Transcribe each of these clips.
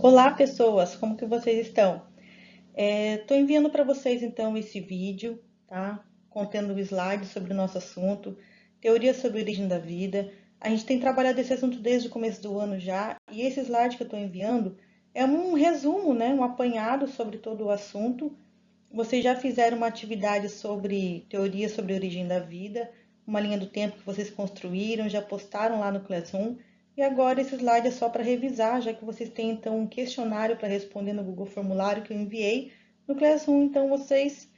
Olá, pessoas, como que vocês estão? Estou enviando para vocês então esse vídeo, tá? Contendo um slide sobre o nosso assunto, teoria sobre a origem da vida. A gente tem trabalhado esse assunto desde o começo do ano já, e esse slide que eu estou enviando é um resumo, né? Um apanhado sobre todo o assunto. Vocês já fizeram uma atividade sobre teoria sobre a origem da vida, uma linha do tempo que vocês construíram, já postaram lá no Classroom. E agora esse slide é só para revisar, já que vocês têm então um questionário para responder no Google Formulário que eu enviei no Classroom. Então vocês,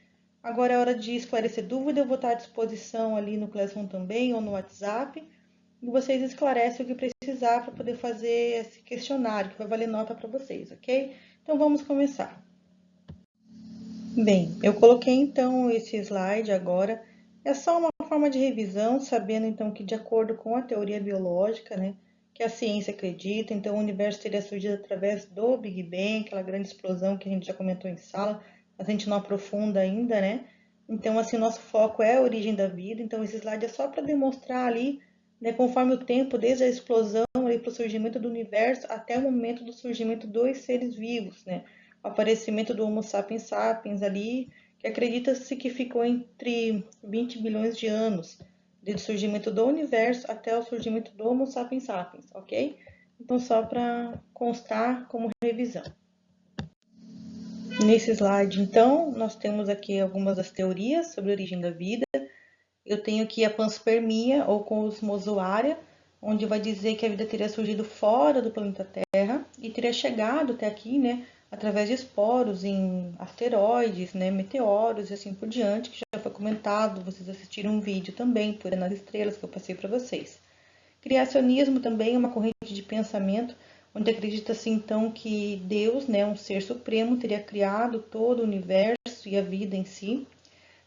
agora é hora de esclarecer dúvida, eu vou estar à disposição ali no Classroom também ou no WhatsApp. E vocês esclarecem o que precisar para poder fazer esse questionário, que vai valer nota para vocês, ok? Então vamos começar. Bem, eu coloquei então esse slide agora. É só uma forma de revisão, sabendo então que de acordo com a teoria biológica, né, que a ciência acredita, então o universo teria surgido através do Big Bang, aquela grande explosão que a gente já comentou em sala, a gente não aprofunda ainda, né? Então, assim, nosso foco é a origem da vida, então esse slide é só para demonstrar ali, né, conforme o tempo, desde a explosão ali para o surgimento do universo até o momento do surgimento dos seres vivos, né? O aparecimento do Homo sapiens sapiens ali, que acredita-se que ficou entre 20 bilhões de anos, desde o surgimento do universo até o surgimento do Homo sapiens sapiens, ok? Então, só para constar como revisão. Nesse slide, então, nós temos aqui algumas das teorias sobre a origem da vida. Eu tenho aqui a panspermia, ou cosmozoária, onde vai dizer que a vida teria surgido fora do planeta Terra e teria chegado até aqui, né, através de esporos em asteroides, né, meteoros e assim por diante, que já foi comentado, vocês assistiram um vídeo também, por nas estrelas, que eu passei para vocês. Criacionismo também é uma corrente de pensamento onde acredita-se então que Deus, né, um ser supremo, teria criado todo o universo e a vida em si.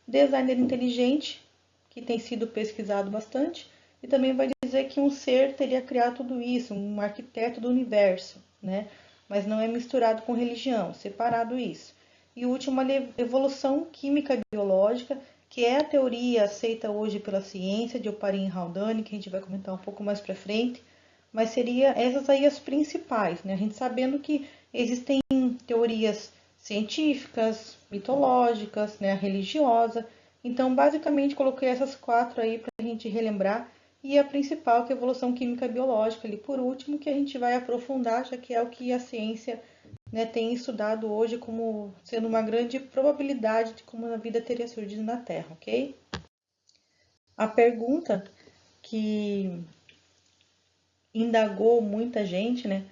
Designer inteligente, que tem sido pesquisado bastante, e também vai dizer que um ser teria criado tudo isso, um arquiteto do universo, né? Mas não é misturado com religião, separado isso. E o último, a evolução química biológica, que é a teoria aceita hoje pela ciência de Oparin e Haldane, que a gente vai comentar um pouco mais para frente, mas seria essas aí as principais, né? A gente sabendo que existem teorias científicas, mitológicas, né, a religiosa. Então, basicamente, coloquei essas quatro aí para a gente relembrar. E a principal, que é a evolução química e biológica, ali por último, que a gente vai aprofundar, já que é o que a ciência, né, tem estudado hoje como sendo uma grande probabilidade de como a vida teria surgido na Terra, ok? A pergunta que indagou muita gente, né,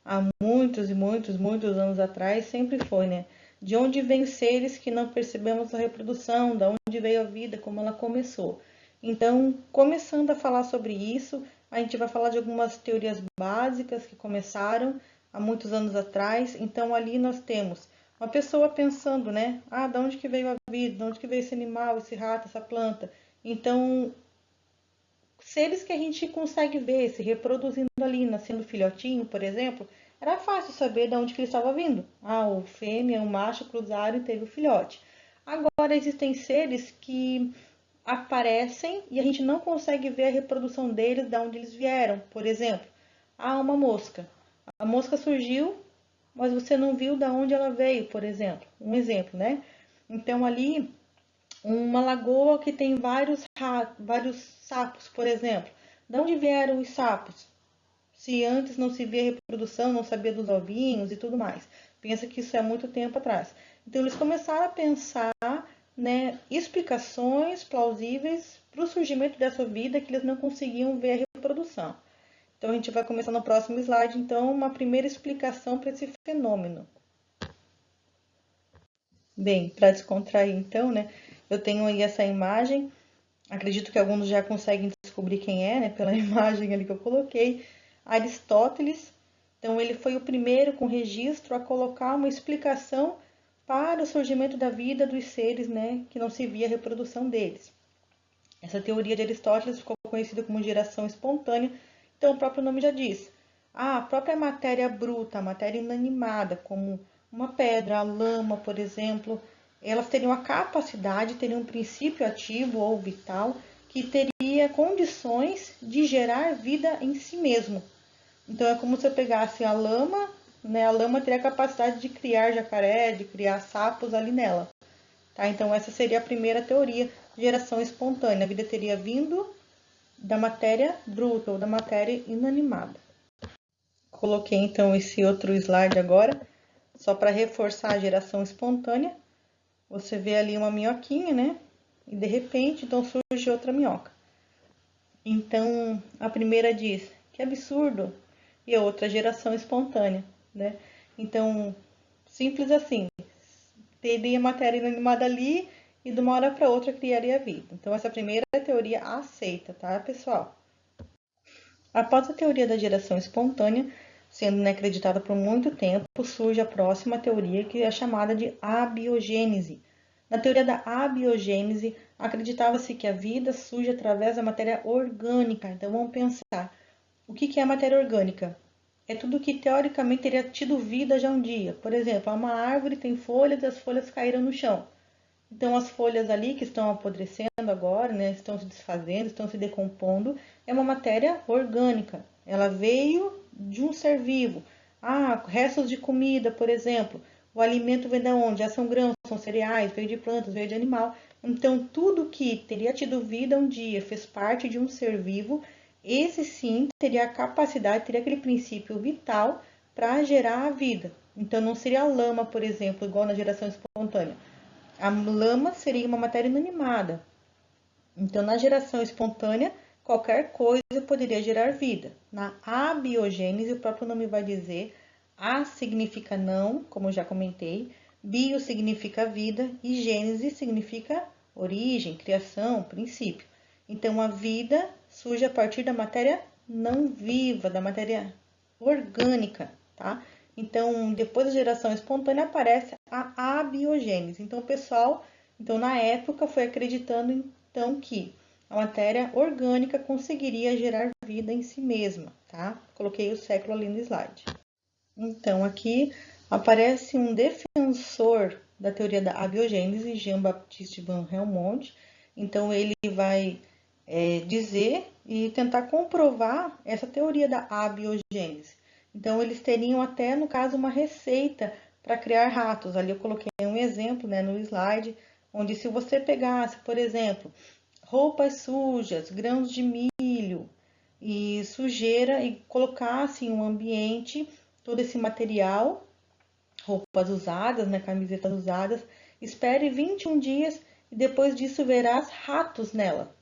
há muitos e muitos anos atrás, sempre foi, né? De onde vêm seres que não percebemos a reprodução, da onde veio a vida, como ela começou. Então, começando a falar sobre isso, a gente vai falar de algumas teorias básicas que começaram há muitos anos atrás. Então, ali nós temos uma pessoa pensando, né? Ah, da onde que veio a vida? De onde que veio esse animal, esse rato, essa planta? Então, seres que a gente consegue ver se reproduzindo ali, nascendo filhotinho, por exemplo, era fácil saber de onde que ele estava vindo. Ah, o fêmea, o macho cruzaram e teve o filhote. Agora existem seres que aparecem e a gente não consegue ver a reprodução deles, de onde eles vieram. Por exemplo, há uma mosca. A mosca surgiu, mas você não viu de onde ela veio, por exemplo. Um exemplo, né? Então ali uma lagoa que tem vários sapos, por exemplo. De onde vieram os sapos? Se antes não se via reprodução, não sabia dos ovinhos e tudo mais. Pensa que isso é muito tempo atrás. Então eles começaram a pensar, né, explicações plausíveis para o surgimento dessa vida que eles não conseguiam ver a reprodução. Então a gente vai começar no próximo slide, então, uma primeira explicação para esse fenômeno. Bem, para descontrair então, né, eu tenho aí essa imagem. Acredito que alguns já conseguem descobrir quem é, né, pela imagem ali que eu coloquei. Aristóteles. Então, ele foi o primeiro com registro a colocar uma explicação para o surgimento da vida dos seres, né, que não se via a reprodução deles. Essa teoria de Aristóteles ficou conhecida como geração espontânea, então o próprio nome já diz. A própria matéria bruta, a matéria inanimada, como uma pedra, a lama, por exemplo, elas teriam a capacidade, teriam um princípio ativo ou vital que teria condições de gerar vida em si mesmo. Então é como se eu pegasse a lama né, a lama teria a capacidade de criar jacaré, de criar sapos ali nela. Tá? Então, essa seria a primeira teoria de geração espontânea. A vida teria vindo da matéria bruta ou da matéria inanimada. Coloquei então esse outro slide agora, só para reforçar a geração espontânea. Você vê ali uma minhoquinha, né? E de repente, então surge outra minhoca. Então, a primeira diz, que absurdo, e a outra, geração espontânea, né? Então, simples assim, teria matéria inanimada ali e de uma hora para outra criaria vida. Então, essa primeira teoria aceita, tá, pessoal? Após a teoria da geração espontânea, sendo acreditada por muito tempo, surge a próxima teoria, que é chamada de abiogênese. Na teoria da abiogênese, acreditava-se que a vida surge através da matéria orgânica. Então, vamos pensar, o que é a matéria orgânica? É tudo que teoricamente teria tido vida já um dia. Por exemplo, uma árvore tem folhas e as folhas caíram no chão. Então, as folhas ali que estão apodrecendo agora, né, estão se desfazendo, estão se decompondo, é uma matéria orgânica. Ela veio de um ser vivo. Ah, restos de comida, por exemplo. O alimento vem de onde? Já são grãos, são cereais, veio de plantas, veio de animal. Então, tudo que teria tido vida um dia, fez parte de um ser vivo, esse sim teria a capacidade, teria aquele princípio vital para gerar a vida. Então, não seria a lama, por exemplo, igual na geração espontânea. A lama seria uma matéria inanimada. Então, na geração espontânea, qualquer coisa poderia gerar vida. Na abiogênese, o próprio nome vai dizer, a significa não, como eu já comentei, bio significa vida e gênese significa origem, criação, princípio. Então, a vida surge a partir da matéria não viva, da matéria orgânica, tá? Então, depois da geração espontânea, aparece a abiogênese. Então, o pessoal, na época, foi acreditando então que a matéria orgânica conseguiria gerar vida em si mesma, tá? Coloquei o século ali no slide. Então, aqui aparece um defensor da teoria da abiogênese, Jean-Baptiste van Helmont. Então, ele vai dizer e tentar comprovar essa teoria da abiogênese. Então, eles teriam até, no caso, uma receita para criar ratos. Ali eu coloquei um exemplo, né, no slide, onde se você pegasse, por exemplo, roupas sujas, grãos de milho e sujeira e colocasse em um ambiente todo esse material, roupas usadas, né, camisetas usadas, espere 21 dias e depois disso verás ratos nela.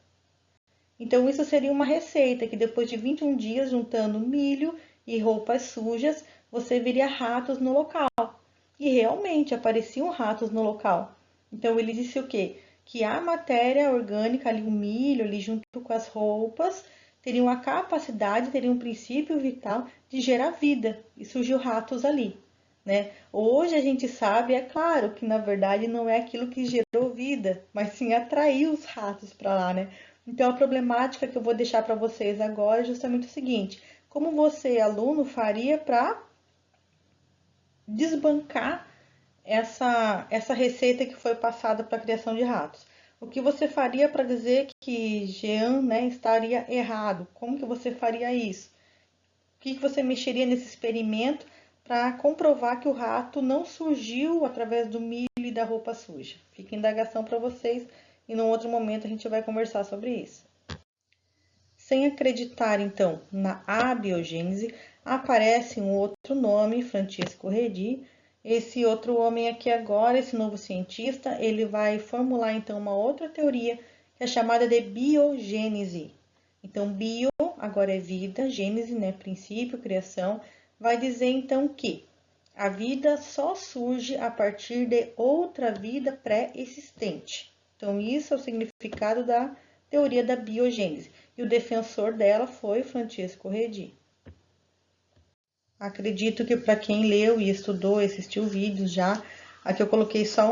Então, isso seria uma receita que depois de 21 dias, juntando milho e roupas sujas, você veria ratos no local. E realmente apareciam ratos no local. Então, ele disse o quê? Que a matéria orgânica, ali o milho, ali junto com as roupas, teriam a capacidade, teriam um princípio vital de gerar vida. E surgiu ratos ali. Né? Hoje a gente sabe, é claro, que na verdade não é aquilo que gerou vida, mas sim atraiu os ratos para lá, né? Então, a problemática que eu vou deixar para vocês agora é justamente o seguinte: como você, aluno, faria para desbancar essa receita que foi passada para a criação de ratos? O que você faria para dizer que Jean, né, estaria errado? Como que você faria isso? O que você mexeria nesse experimento para comprovar que o rato não surgiu através do milho e da roupa suja? Fica indagação para vocês e num outro momento a gente vai conversar sobre isso. Sem acreditar, então, na abiogênese, aparece um outro nome, Francesco Redi. Esse outro homem aqui agora, esse novo cientista, ele vai formular, então, uma outra teoria, que é chamada de biogênese. Então, bio agora é vida, gênese, né, princípio, criação, vai dizer, então, que a vida só surge a partir de outra vida pré-existente. Então, isso é o significado da teoria da biogênese. E o defensor dela foi Francesco Redi. Acredito que para quem leu e estudou e assistiu vídeos já, aqui eu coloquei só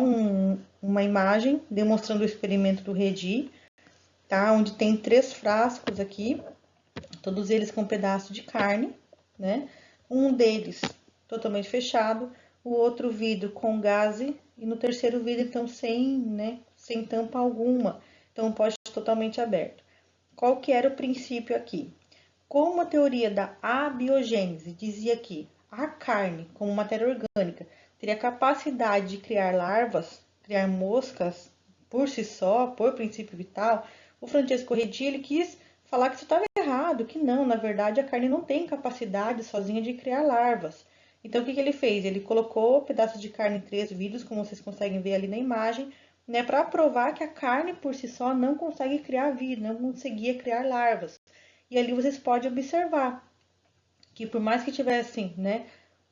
uma imagem demonstrando o experimento do Redi, tá? Onde tem 3 frascos aqui, todos eles com um pedaço de carne, né? Um deles totalmente fechado, o outro vidro com gaze e no terceiro vidro, então, sem tampa alguma. Então, pode estar totalmente aberto. Qual que era o princípio aqui? Como a teoria da abiogênese dizia que a carne, como matéria orgânica, teria capacidade de criar larvas, criar moscas por si só, por princípio vital, o Francesco Redi, ele quis falar que isso estava errado, que não, na verdade a carne não tem capacidade sozinha de criar larvas. Então o que ele fez? Ele colocou pedaços de carne em 3 vidros, como vocês conseguem ver ali na imagem, né, para provar que a carne por si só não consegue criar vida, não conseguia criar larvas. E ali vocês podem observar que por mais que tivessem, né,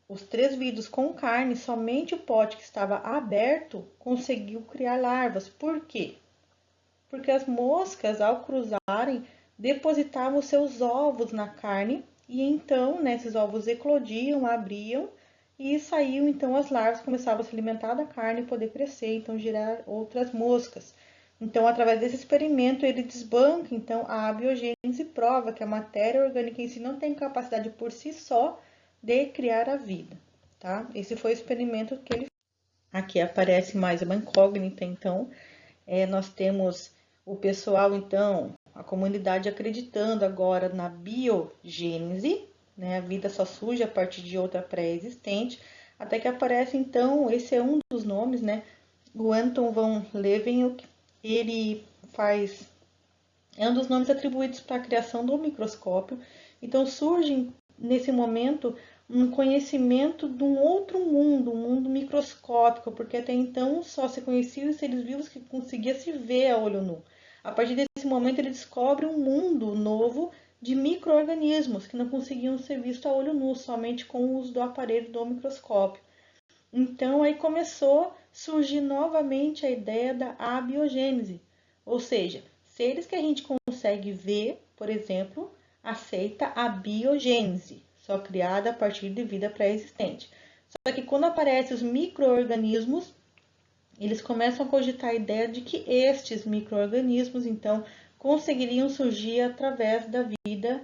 os 3 vidros com carne, somente o pote que estava aberto conseguiu criar larvas. Por quê? Porque as moscas, ao cruzarem, depositavam seus ovos na carne e então, né, esses ovos eclodiam, abriam e saíam então as larvas, começavam a se alimentar da carne e poder crescer, então gerar outras moscas. Então, através desse experimento, ele desbanca então a abiogênese e prova que a matéria orgânica em si não tem capacidade por si só de criar a vida, tá? Esse foi o experimento que ele fez. Aqui aparece mais uma incógnita, então, nós temos o pessoal, então, a comunidade acreditando agora na biogênese, né? A vida só surge a partir de outra pré-existente, até que aparece, então, esse é um dos nomes, né? O Anton von Leeuwenhoek, ele é um dos nomes atribuídos para a criação do microscópio. Então surge nesse momento um conhecimento de um outro mundo, um mundo microscópico, porque até então só se conheciam os seres vivos que conseguia se ver a olho nu. A partir desse momento ele descobre um mundo novo de micro-organismos que não conseguiam ser vistos a olho nu, somente com o uso do aparelho do microscópio. Então aí começou a surgir novamente a ideia da abiogênese, ou seja, seres que a gente consegue ver, por exemplo, aceita a biogênese, só criada a partir de vida pré-existente. Só que quando aparecem os micro-organismos, eles começam a cogitar a ideia de que estes micro-organismos, então, conseguiriam surgir através da vida,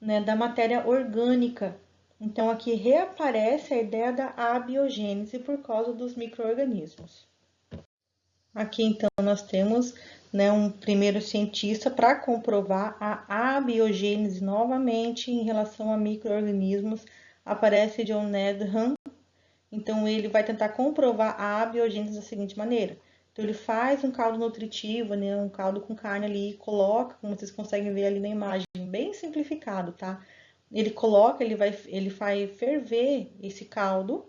né, da matéria orgânica. Então, aqui reaparece a ideia da abiogênese por causa dos micro-organismos. Aqui, então, nós temos, né, um primeiro cientista para comprovar a abiogênese novamente em relação a micro-organismos. Aparece John Needham. Então, ele vai tentar comprovar a abiogênese da seguinte maneira. Então, ele faz um caldo nutritivo, né, um caldo com carne ali, e coloca, como vocês conseguem ver ali na imagem, bem simplificado, tá? Ele coloca, ele vai ferver esse caldo,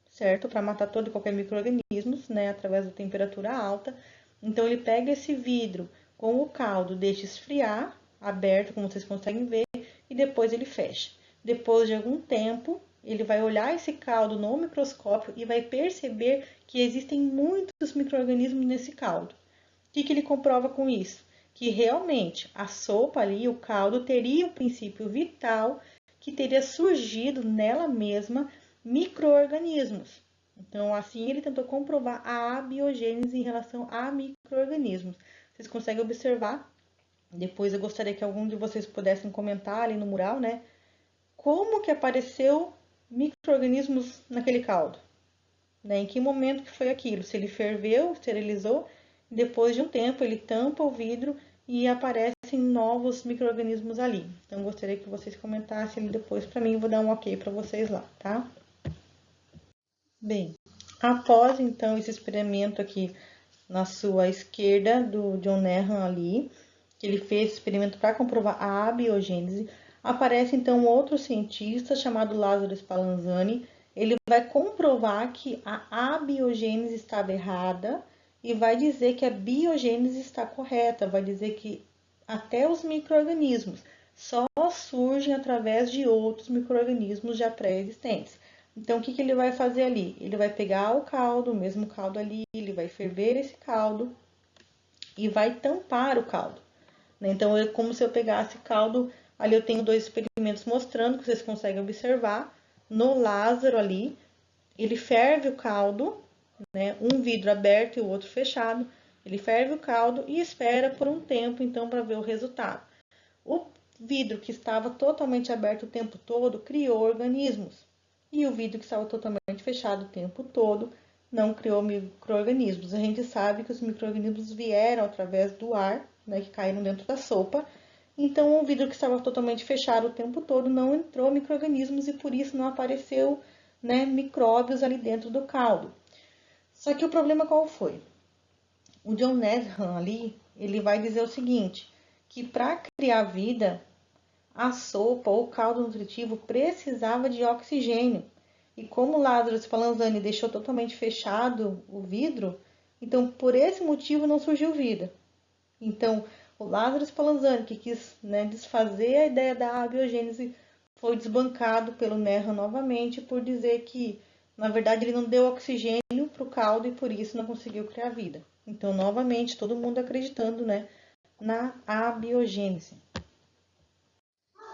certo? Para matar todo e qualquer micro-organismos, né? Através da temperatura alta. Então, ele pega esse vidro com o caldo, deixa esfriar, aberto, como vocês conseguem ver, e depois ele fecha. Depois de algum tempo, ele vai olhar esse caldo no microscópio e vai perceber que existem muitos micro-organismos nesse caldo. O que ele comprova com isso? Que realmente a sopa ali, o caldo, teria um princípio vital que teria surgido nela mesma micro-organismos. Então, assim, ele tentou comprovar a abiogênese em relação a micro-organismos. Vocês conseguem observar? Depois eu gostaria que algum de vocês pudessem comentar ali no mural, né? Como que apareceu micro-organismos naquele caldo? Né? Em que momento que foi aquilo? Se ele ferveu, esterilizou, depois de um tempo ele tampa o vidro e aparecem novos micro-organismos ali. Então, gostaria que vocês comentassem ali depois para mim, eu vou dar um ok para vocês lá, tá? Bem, após então esse experimento aqui na sua esquerda do John Needham ali, que ele fez esse experimento para comprovar a abiogênese, aparece então outro cientista chamado Lázaro Spallanzani. Ele vai comprovar que a abiogênese estava errada e vai dizer que a biogênese está correta, vai dizer que até os micro-organismos só surgem através de outros micro-organismos já pré-existentes. Então, o que ele vai fazer ali? Ele vai pegar o caldo, o mesmo caldo ali, ele vai ferver esse caldo e vai tampar o caldo. Então, é como se eu pegasse caldo, ali eu tenho 2 experimentos mostrando, que vocês conseguem observar. No Lázaro ali, ele ferve o caldo, né? Um vidro aberto e o outro fechado. Ele ferve o caldo e espera por um tempo, então, para ver o resultado. O vidro que estava totalmente aberto o tempo todo criou organismos. E o vidro que estava totalmente fechado o tempo todo não criou micro-organismos. A gente sabe que os micro-organismos vieram através do ar, né, que caíram dentro da sopa, Então, o vidro que estava totalmente fechado o tempo todo não entrou micro-organismos e por isso não apareceu, né, micróbios ali dentro do caldo. Só que o problema qual foi? O John Needham ali, ele vai dizer o seguinte, que para criar vida, a sopa ou caldo nutritivo precisava de oxigênio. E como Lázaro Spallanzani deixou totalmente fechado o vidro, então por esse motivo não surgiu vida. Então, o Lázaro Spallanzani, que quis, né, desfazer a ideia da abiogênese, foi desbancado pelo Needham novamente por dizer que, na verdade, ele não deu oxigênio para o caldo e por isso não conseguiu criar vida. Então, novamente, todo mundo acreditando, né, na abiogênese.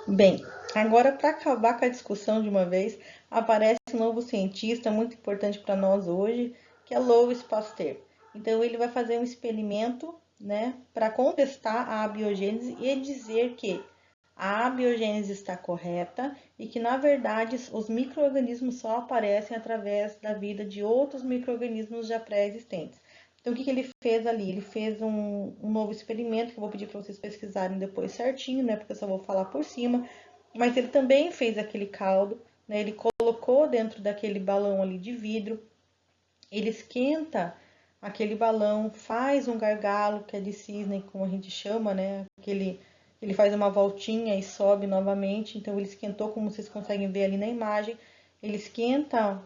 Bem, agora para acabar com a discussão de uma vez, aparece um novo cientista muito importante para nós hoje, que é Louis Pasteur. Então ele vai fazer um experimento, né, para contestar a abiogênese e dizer que a abiogênese está correta e que na verdade os micro-organismos só aparecem através da vida de outros micro-organismos já pré-existentes. Então, o que ele fez ali? Ele fez um novo experimento, que eu vou pedir para vocês pesquisarem depois certinho, né? Porque eu só vou falar por cima. Mas ele também fez aquele caldo, né? Ele colocou dentro daquele balão ali de vidro. Ele esquenta aquele balão, faz um gargalo, que é de cisne, como a gente chama, né? Ele faz uma voltinha e sobe novamente. Então, ele esquentou, como vocês conseguem ver ali na imagem. Ele esquenta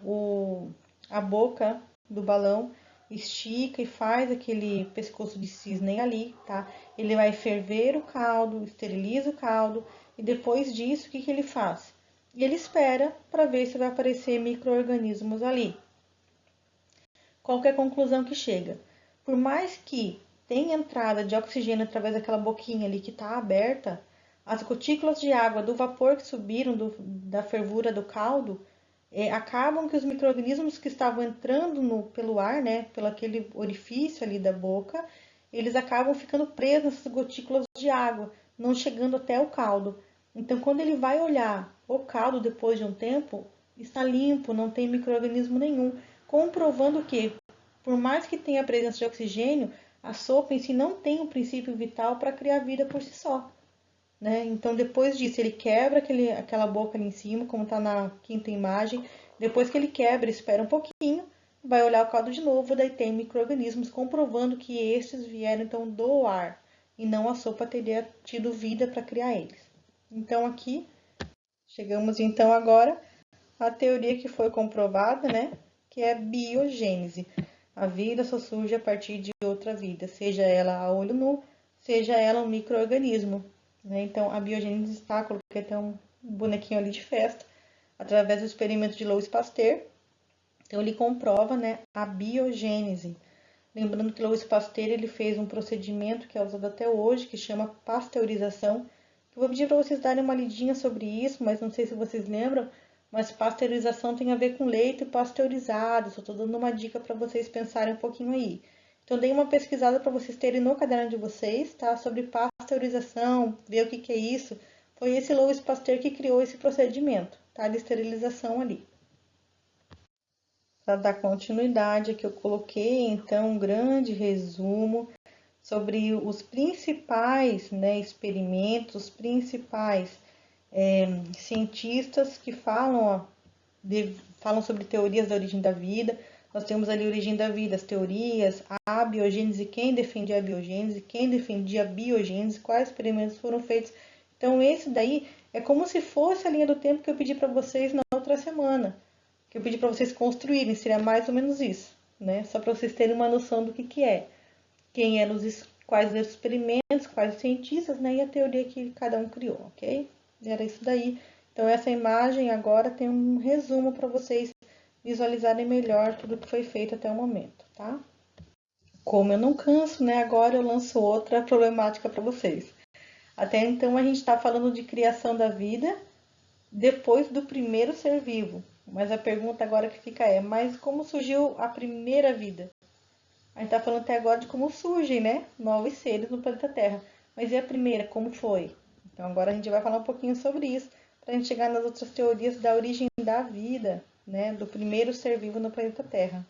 a boca do balão, estica e faz aquele pescoço de cisne ali, tá? Ele vai ferver o caldo, esteriliza o caldo e depois disso, o que ele faz? Ele espera para ver se vai aparecer micro-organismos ali. Qual que é a conclusão que chega? Por mais que tenha entrada de oxigênio através daquela boquinha ali que está aberta, as gotículas de água do vapor que subiram da fervura do caldo acabam que os micro-organismos que estavam entrando pelo ar, né, pelo aquele orifício ali da boca, eles acabam ficando presos nessas gotículas de água, não chegando até o caldo. Então, quando ele vai olhar o caldo depois de um tempo, está limpo, não tem micro-organismo nenhum, comprovando que, por mais que tenha a presença de oxigênio, a sopa em si não tem um princípio vital para criar vida por si só. Né? Então, depois disso, ele quebra aquela boca ali em cima, como está na quinta imagem. Depois que ele quebra, espera um pouquinho, vai olhar o caldo de novo, daí tem micro-organismos, comprovando que estes vieram então do ar e não a sopa teria tido vida para criar eles. Então, aqui chegamos então agora à teoria que foi comprovada, né? Que é biogênese. A vida só surge a partir de outra vida, seja ela a olho nu, seja ela um micro-organismo. Né? Então, a biogênese está, coloquei até um bonequinho ali de festa, através do experimento de Louis Pasteur. Então, ele comprova, né, a biogênese. Lembrando que Louis Pasteur ele fez um procedimento que é usado até hoje, que chama pasteurização. Eu vou pedir para vocês darem uma lidinha sobre isso, mas não sei se vocês lembram, mas pasteurização tem a ver com leite pasteurizado. Só estou dando uma dica para vocês pensarem um pouquinho aí. Então, dei uma pesquisada para vocês terem no caderno de vocês, tá? Sobre pasteurização, ver o que é isso. Foi esse Louis Pasteur que criou esse procedimento, tá? De esterilização ali. Para dar continuidade, aqui eu coloquei, então, um grande resumo sobre os principais, né, experimentos, os principais cientistas que falam, falam sobre teorias da origem da vida. Nós temos ali a origem da vida, as teorias, a biogênese, quem defendia a biogênese, quem defendia a biogênese, quais experimentos foram feitos. Então, esse daí é como se fosse a linha do tempo que eu pedi para vocês na outra semana, que eu pedi para vocês construírem, seria mais ou menos isso, né? Só para vocês terem uma noção do que é, quem eram quais eram os experimentos, quais os cientistas, né? E a teoria que cada um criou, ok? Era isso daí. Então, essa imagem agora tem um resumo para vocês visualizarem melhor tudo que foi feito até o momento, tá? Como eu não canso, né? Agora eu lanço outra problemática para vocês. Até então, a gente está falando de criação da vida depois do primeiro ser vivo. Mas a pergunta agora que fica é, mas como surgiu a primeira vida? A gente está falando até agora de como surgem, né? Novos seres no planeta Terra. Mas e a primeira, como foi? Então agora a gente vai falar um pouquinho sobre isso, para a gente chegar nas outras teorias da origem da vida, né? Do primeiro ser vivo no planeta Terra.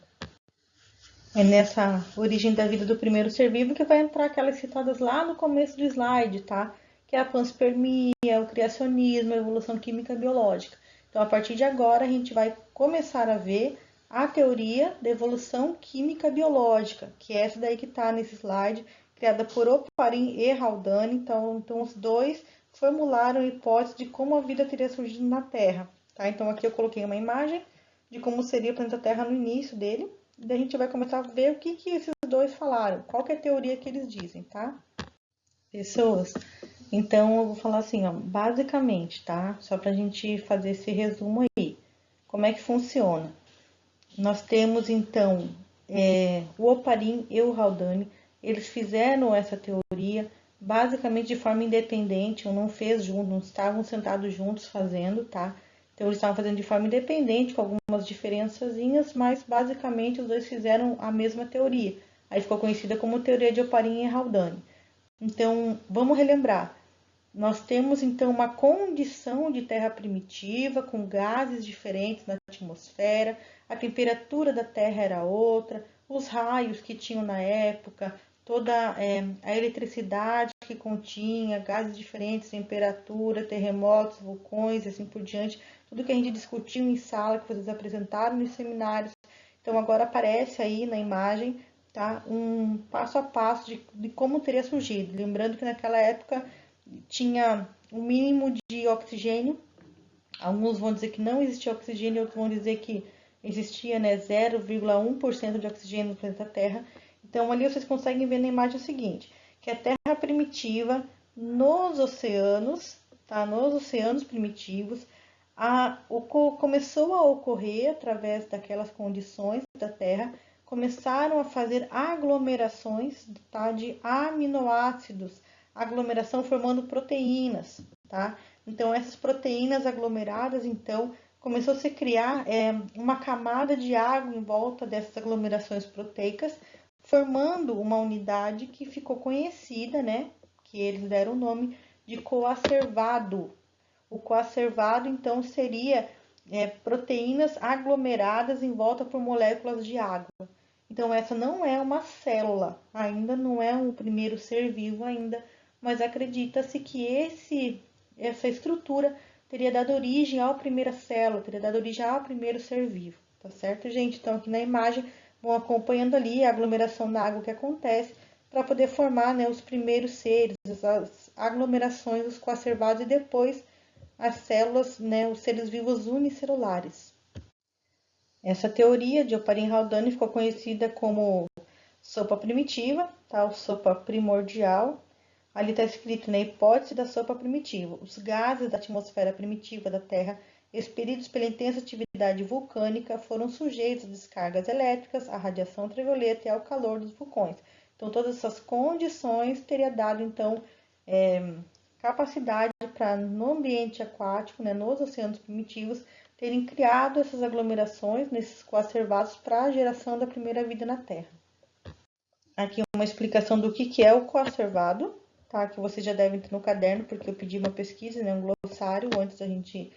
É nessa origem da vida do primeiro ser vivo que vai entrar aquelas citadas lá no começo do slide, tá? que é a panspermia, o criacionismo, a evolução química biológica. Então, a partir de agora, a gente vai começar a ver a teoria da evolução química biológica, que é essa daí que está nesse slide, criada por Oparin e Haldane. Então, os dois formularam a hipótese de como a vida teria surgido na Terra. Tá? Então, aqui eu coloquei uma imagem de como seria o planeta Terra no início dele. E daí a gente vai começar a ver o que esses dois falaram, qual que é a teoria que eles dizem, tá? Pessoas, então eu vou falar assim, ó, basicamente, tá? Só pra gente fazer esse resumo aí. Como é que funciona? Nós temos, então, o Oparin e o Haldane, eles fizeram essa teoria basicamente de forma independente, um não fez junto, não estavam sentados juntos fazendo, tá? Então, eles estavam fazendo de forma independente, com algumas diferençazinhas, mas basicamente os dois fizeram a mesma teoria. Aí ficou conhecida como teoria de Oparin e Haldane. Então, vamos relembrar. Nós temos, então, uma condição de terra primitiva, com gases diferentes na atmosfera, a temperatura da Terra era outra, os raios que tinham na época, toda a eletricidade que continha, gases diferentes, temperatura, terremotos, vulcões e assim por diante, tudo que a gente discutiu em sala, que vocês apresentaram nos seminários. Então, agora aparece aí na imagem, tá, um passo a passo de como teria surgido. Lembrando que naquela época tinha um mínimo de oxigênio. Alguns vão dizer que não existia oxigênio, outros vão dizer que existia, né, 0,1% de oxigênio no planeta Terra. Então, ali vocês conseguem ver na imagem o seguinte, que a Terra primitiva, nos oceanos, tá, nos oceanos primitivos, começou a ocorrer, através daquelas condições da Terra, começaram a fazer aglomerações, tá, de aminoácidos, aglomeração formando proteínas, tá? Então, essas proteínas aglomeradas, então, começou a se criar uma camada de água em volta dessas aglomerações proteicas, formando uma unidade que ficou conhecida, né? Que eles deram o nome de coacervado. O coacervado, então, seria proteínas aglomeradas em volta por moléculas de água. Então, essa não é uma célula, ainda não é um primeiro ser vivo ainda, mas acredita-se que essa estrutura teria dado origem à primeira célula, teria dado origem ao primeiro ser vivo, tá certo, gente? Então, aqui na imagem, vão acompanhando ali a aglomeração da água que acontece para poder formar, né, os primeiros seres, as aglomerações, os coacervados e depois as células, né, os seres vivos unicelulares. Essa teoria de Oparin-Haldane ficou conhecida como sopa primitiva, tá? Ou sopa primordial. Ali está escrito, na hipótese da sopa primitiva. Os gases da atmosfera primitiva da Terra, expelidos pela intensa atividade vulcânica, foram sujeitos a descargas elétricas, à radiação ultravioleta e ao calor dos vulcões. Então, todas essas condições teria dado, então, capacidade para, no ambiente aquático, né, nos oceanos primitivos, terem criado essas aglomerações nesses coacervados para a geração da primeira vida na Terra. Aqui uma explicação do que é o coacervado, tá? Que vocês já devem ter no caderno, porque eu pedi uma pesquisa, né, um glossário, antes da gente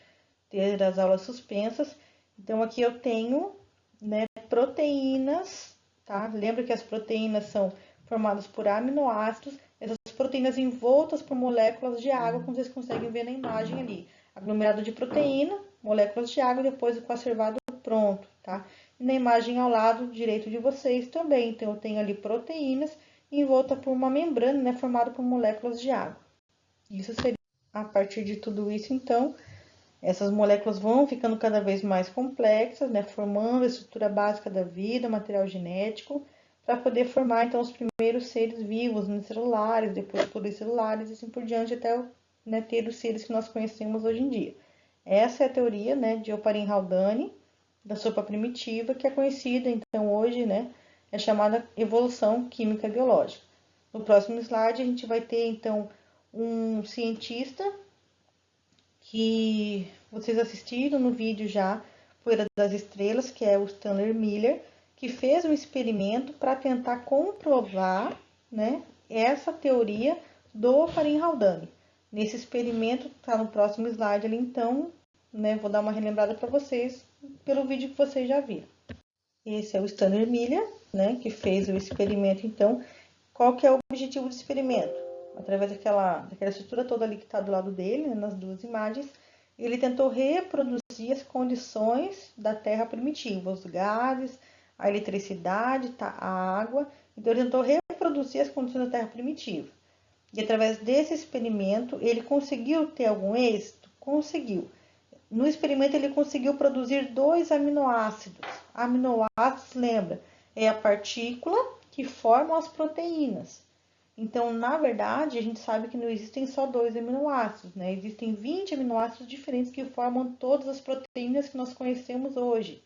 ter as aulas suspensas. Então, aqui eu tenho, né, proteínas, tá? Lembra que as proteínas são formadas por aminoácidos, essas proteínas envoltas por moléculas de água, como vocês conseguem ver na imagem ali. Aglomerado de proteína, moléculas de água e depois o coacervado pronto, tá? E na imagem ao lado direito de vocês também, então eu tenho ali proteínas envolta por uma membrana, né, formada por moléculas de água. Isso seria, a partir de tudo isso, então, essas moléculas vão ficando cada vez mais complexas, né, formando a estrutura básica da vida, material genético, para poder formar, então, os primeiros seres vivos, unicelulares, depois pluricelulares, e assim por diante, até, né, ter os seres que nós conhecemos hoje em dia. Essa é a teoria, né, de Oparin-Haldane, da sopa primitiva, que é conhecida, então, hoje, né, é chamada evolução química biológica. No próximo slide, a gente vai ter, então, um cientista que vocês assistiram no vídeo já, Poeira das Estrelas, que é o Stanley Miller, que fez um experimento para tentar comprovar, né, essa teoria do Oparin-Haldane. Nesse experimento, tá no próximo slide ali, então, né, vou dar uma relembrada para vocês pelo vídeo que vocês já viram. Esse é o Stanley Miller, né, que fez o experimento, então. Qual que é o objetivo do experimento? através daquela estrutura toda ali que está do lado dele, né, nas duas imagens, ele tentou reproduzir as condições da Terra primitiva, os gases, a eletricidade, a água. Então, ele tentou reproduzir as condições da Terra primitiva. E através desse experimento, ele conseguiu ter algum êxito? Conseguiu. No experimento, ele conseguiu produzir 2 aminoácidos. Aminoácidos, lembra, é a partícula que formam as proteínas. Então, na verdade, a gente sabe que não existem só 2 aminoácidos, né? Existem 20 aminoácidos diferentes que formam todas as proteínas que nós conhecemos hoje.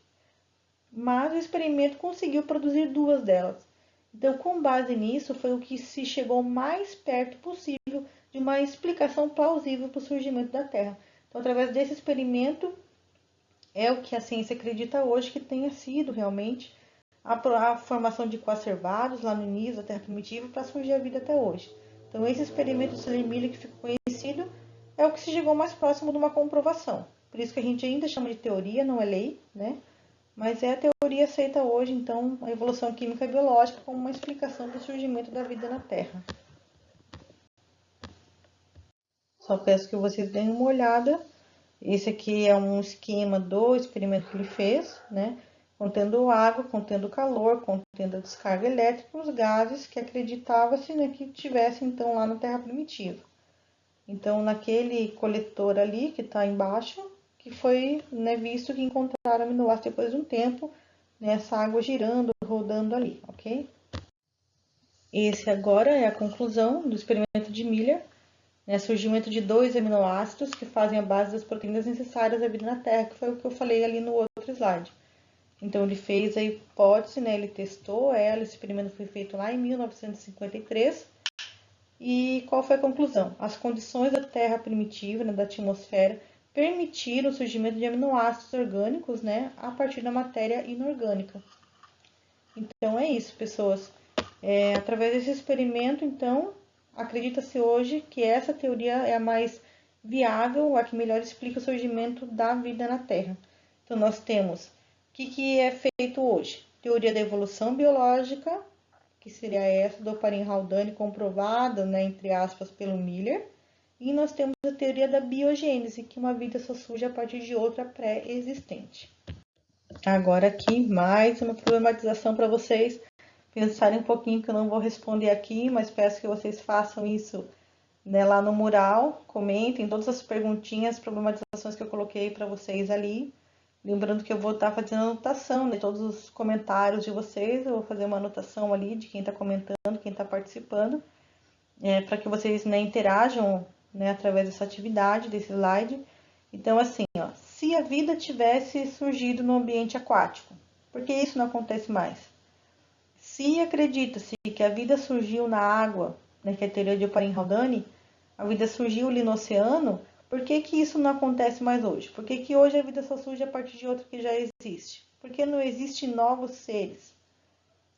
Mas o experimento conseguiu produzir 2 delas. Então, com base nisso, foi o que se chegou mais perto possível de uma explicação plausível para o surgimento da Terra. Então, através desse experimento, é o que a ciência acredita hoje que tenha sido realmente a formação de coacervados lá no início da Terra primitiva para surgir a vida até hoje. Então, esse experimento de Salir-Miller que ficou conhecido é o que se chegou mais próximo de uma comprovação. Por isso que a gente ainda chama de teoria, não é lei, né? Mas é a teoria aceita hoje, então, a evolução química e biológica como uma explicação do surgimento da vida na Terra. Só peço que vocês deem uma olhada. Esse aqui é um esquema do experimento que ele fez, né? Contendo água, contendo calor, contendo a descarga elétrica, os gases que acreditava-se, né, que tivesse então lá na Terra primitiva. Então, naquele coletor ali que está embaixo, que foi, né, visto que encontraram aminoácidos depois de um tempo, né, essa água girando, rodando ali, ok? Esse agora é a conclusão do experimento de Miller, né, surgimento de 2 aminoácidos que fazem a base das proteínas necessárias à vida na Terra, que foi o que eu falei ali no outro slide. Então, ele fez a hipótese, né, ele testou ela, esse experimento foi feito lá em 1953. E qual foi a conclusão? As condições da Terra primitiva, né, da atmosfera, permitiram o surgimento de aminoácidos orgânicos, né, a partir da matéria inorgânica. Então, é isso, pessoas. Através desse experimento, então, acredita-se hoje que essa teoria é a mais viável, a que melhor explica o surgimento da vida na Terra. Então, nós temos o que é feito hoje? Teoria da evolução biológica, que seria essa do Oparin-Haldane comprovada, né, entre aspas, pelo Miller. E nós temos a teoria da biogênese, que uma vida só surge a partir de outra pré-existente. Agora aqui, mais uma problematização para vocês pensarem um pouquinho, que eu não vou responder aqui, mas peço que vocês façam isso, né, lá no mural, comentem todas as perguntinhas, problematizações que eu coloquei para vocês ali. Lembrando que eu vou estar fazendo anotação de todos os comentários de vocês, eu vou fazer uma anotação ali de quem está comentando, quem está participando, para que vocês, né, interajam, né, através dessa atividade, desse slide. Então, assim, ó, se a vida tivesse surgido no ambiente aquático, por que isso não acontece mais? Se acredita-se que a vida surgiu na água, né, que é a teoria de Oparin-Haldane, a vida surgiu ali no oceano, por que que isso não acontece mais hoje? Por que que hoje a vida só surge a partir de outro que já existe? Por que não existem novos seres?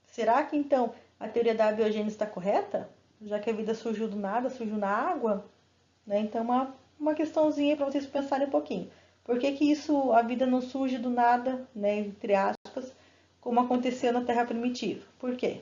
Será que então a teoria da abiogênese está correta? Já que a vida surgiu do nada, surgiu na água? Né? Então, uma questãozinha para vocês pensarem um pouquinho. Por que que isso, a vida não surge do nada, né, entre aspas, como aconteceu na Terra primitiva? Por quê?